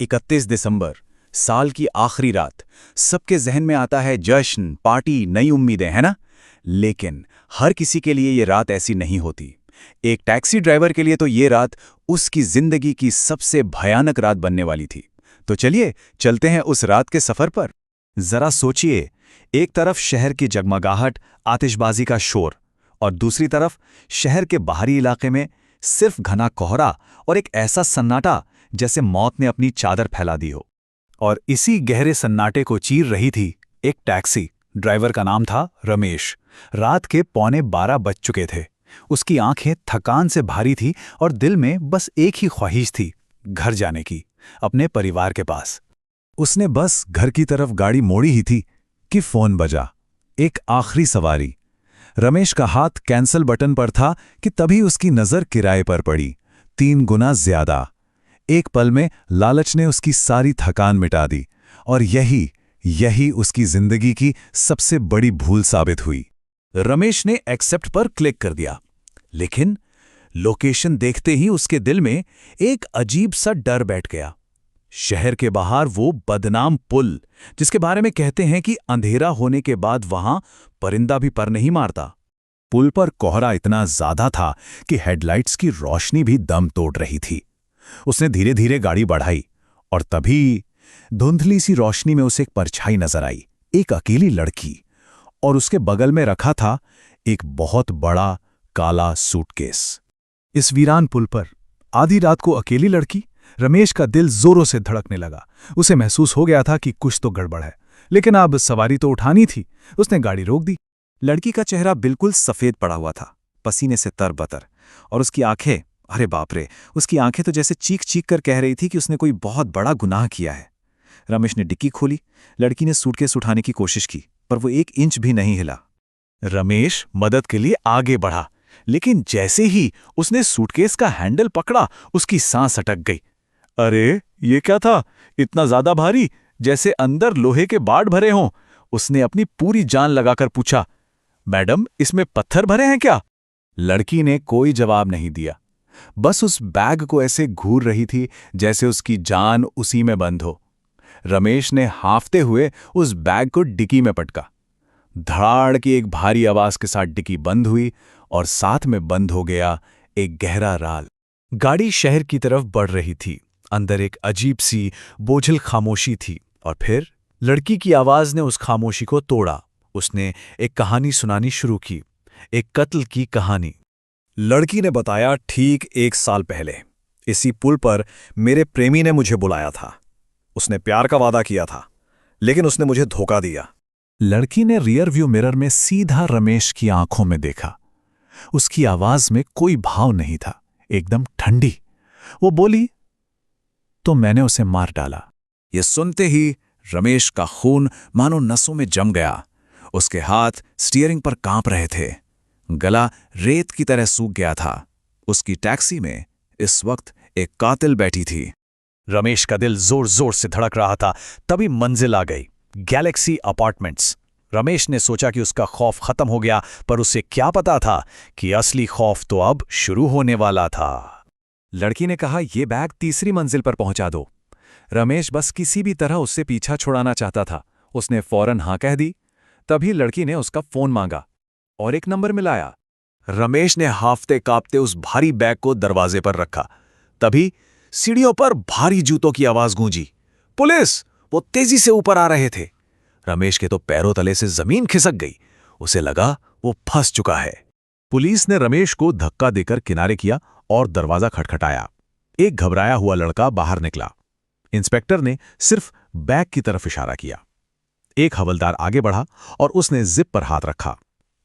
31 दिसंबर, साल की आखिरी रात। सबके जहन में आता है जश्न, पार्टी, नई उम्मीदें, है ना? लेकिन हर किसी के लिए ये रात ऐसी नहीं होती। एक टैक्सी ड्राइवर के लिए तो ये रात उसकी जिंदगी की सबसे भयानक रात बनने वाली थी। तो चलिए चलते हैं उस रात के सफर पर। जरा सोचिए, एक तरफ शहर की जगमगाहट, आतिशबाजी का शोर, और दूसरी तरफ शहर के बाहरी इलाके में सिर्फ घना कोहरा और एक ऐसा सन्नाटा जैसे मौत ने अपनी चादर फैला दी हो। और इसी गहरे सन्नाटे को चीर रही थी एक टैक्सी। ड्राइवर का नाम था रमेश। रात के 11:15 बज चुके थे। उसकी आंखें थकान से भारी थी और दिल में बस एक ही ख्वाहिश थी, घर जाने की, अपने परिवार के पास। उसने बस घर की तरफ गाड़ी मोड़ी ही थी कि फोन बजा। एक आखिरी सवारी। रमेश का हाथ कैंसल बटन पर था कि तभी उसकी नजर किराए पर पड़ी, 3 गुना ज्यादा। एक पल में लालच ने उसकी सारी थकान मिटा दी, और यही उसकी जिंदगी की सबसे बड़ी भूल साबित हुई। रमेश ने एक्सेप्ट पर क्लिक कर दिया, लेकिन लोकेशन देखते ही उसके दिल में एक अजीब सा डर बैठ गया। शहर के बाहर वो बदनाम पुल, जिसके बारे में कहते हैं कि अंधेरा होने के बाद वहां परिंदा भी पर नहीं मारता। पुल पर कोहरा इतना ज्यादा था कि हेडलाइट्स की रोशनी भी दम तोड़ रही थी। उसने धीरे धीरे गाड़ी बढ़ाई, और तभी धुंधली सी रोशनी में उसे एक परछाई नजर आई। एक अकेली लड़की, और उसके बगल में रखा था एक बहुत बड़ा काला सूटकेस। इस वीरान पुल पर आधी रात को अकेली लड़की। रमेश का दिल जोरों से धड़कने लगा। उसे महसूस हो गया था कि कुछ तो गड़बड़ है, लेकिन अब सवारी तो उठानी थी। उसने गाड़ी रोक दी। लड़की का चेहरा बिल्कुल सफेद पड़ा हुआ था, पसीने से तरबतर, और उसकी आंखें, अरे बाप रे, उसकी आंखें तो जैसे चीख चीख कर कह रही थी कि उसने कोई बहुत बड़ा गुनाह किया है। रमेश ने डिक्की खोली। लड़की ने सूटकेस उठाने की कोशिश की, पर वो 1 इंच भी नहीं हिला। रमेश मदद के लिए आगे बढ़ा, लेकिन जैसे ही उसने सूटकेस का हैंडल पकड़ा, उसकी सांस अटक गई। अरे ये क्या था, इतना ज्यादा भारी, जैसे अंदर लोहे के बाड़ भरे हों। उसने अपनी पूरी जान लगाकर पूछा, मैडम, इसमें पत्थर भरे हैं क्या? लड़की ने कोई जवाब नहीं दिया, बस उस बैग को ऐसे घूर रही थी जैसे उसकी जान उसी में बंद हो। रमेश ने हांफते हुए उस बैग को डिक्की में पटका। धड़ाड़ की एक भारी आवाज के साथ डिक्की बंद हुई, और साथ में बंद हो गया एक गहरा राल। गाड़ी शहर की तरफ बढ़ रही थी। अंदर एक अजीब सी बोझिल खामोशी थी, और फिर लड़की की आवाज ने उस खामोशी को तोड़ा। उसने एक कहानी सुनानी शुरू की, एक कत्ल की कहानी। लड़की ने बताया, ठीक 1 साल पहले इसी पुल पर मेरे प्रेमी ने मुझे बुलाया था। उसने प्यार का वादा किया था, लेकिन उसने मुझे धोखा दिया। लड़की ने रियर व्यू मिरर में सीधा रमेश की आंखों में देखा। उसकी आवाज में कोई भाव नहीं था, एकदम ठंडी। वो बोली, तो मैंने उसे मार डाला। ये सुनते ही रमेश का खून मानो नसों में जम गया। उसके हाथ स्टीयरिंग पर कांप रहे थे, गला रेत की तरह सूख गया था। उसकी टैक्सी में इस वक्त एक कातिल बैठी थी। रमेश का दिल जोर जोर से धड़क रहा था। तभी मंजिल आ गई, गैलेक्सी अपार्टमेंट्स। रमेश ने सोचा कि उसका खौफ खत्म हो गया, पर उसे क्या पता था कि असली खौफ तो अब शुरू होने वाला था। लड़की ने कहा, यह बैग 3री मंजिल पर पहुंचा दो। रमेश बस किसी भी तरह उससे पीछा छुड़ाना चाहता था। उसने फौरन हां कह दी। तभी लड़की ने उसका फोन मांगा और एक नंबर मिलाया। रमेश ने हाफते कांपते उस भारी बैग को दरवाजे पर रखा। तभी सीढ़ियों पर भारी जूतों की आवाज गूंजी। पुलिस! वो तेजी से ऊपर आ रहे थे। रमेश के तो पैरों तले से जमीन खिसक गई। उसे लगा वो फंस चुका है। पुलिस ने रमेश को धक्का देकर किनारे किया और दरवाजा खटखटाया। एक घबराया हुआ लड़का बाहर निकला। इंस्पेक्टर ने सिर्फ बैग की तरफ इशारा किया। एक हवलदार आगे बढ़ा और उसने जिप पर हाथ रखा।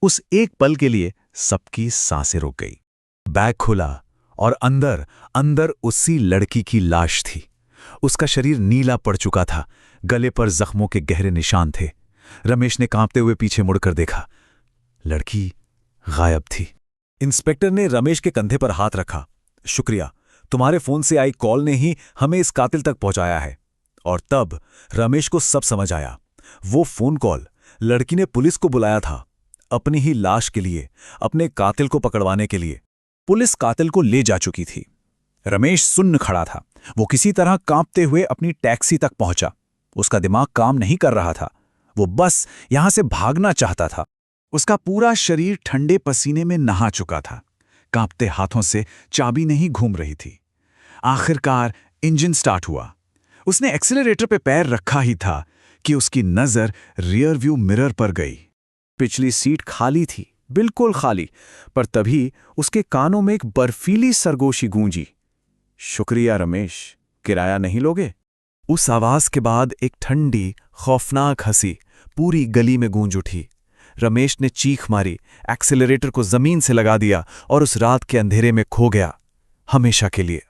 उस एक पल के लिए सबकी सांसें रुक गई। बैग खुला और अंदर उसी लड़की की लाश थी। उसका शरीर नीला पड़ चुका था, गले पर जख्मों के गहरे निशान थे। रमेश ने कांपते हुए पीछे मुड़कर देखा। लड़की गायब थी। इंस्पेक्टर ने रमेश के कंधे पर हाथ रखा। शुक्रिया, तुम्हारे फोन से आई कॉल ने ही हमें इस कातिल तक पहुंचाया है। और तब रमेश को सब समझ आया। वो फोन कॉल लड़की ने पुलिस को बुलाया था, अपनी ही लाश के लिए, अपने कातिल को पकड़वाने के लिए। पुलिस कातिल को ले जा चुकी थी। रमेश सुन्न खड़ा था। वो किसी तरह कांपते हुए अपनी टैक्सी तक पहुंचा। उसका दिमाग काम नहीं कर रहा था। वो बस यहां से भागना चाहता था। उसका पूरा शरीर ठंडे पसीने में नहा चुका था। कांपते हाथों से चाबी नहीं घूम रही थी। आखिरकार इंजन स्टार्ट हुआ। उसने एक्सीलरेटर पे पैर रखा ही था कि उसकी नजर रियर व्यू मिरर पर गई। पिछली सीट खाली थी, बिल्कुल खाली, पर तभी उसके कानों में एक बर्फीली सरगोशी गूंजी। शुक्रिया रमेश, किराया नहीं लोगे? उस आवाज के बाद एक ठंडी, खौफनाक हंसी पूरी गली में गूंज उठी। रमेश ने चीख मारी, एक्सीलरेटर को जमीन से लगा दिया और उस रात के अंधेरे में खो गया, हमेशा के लिए।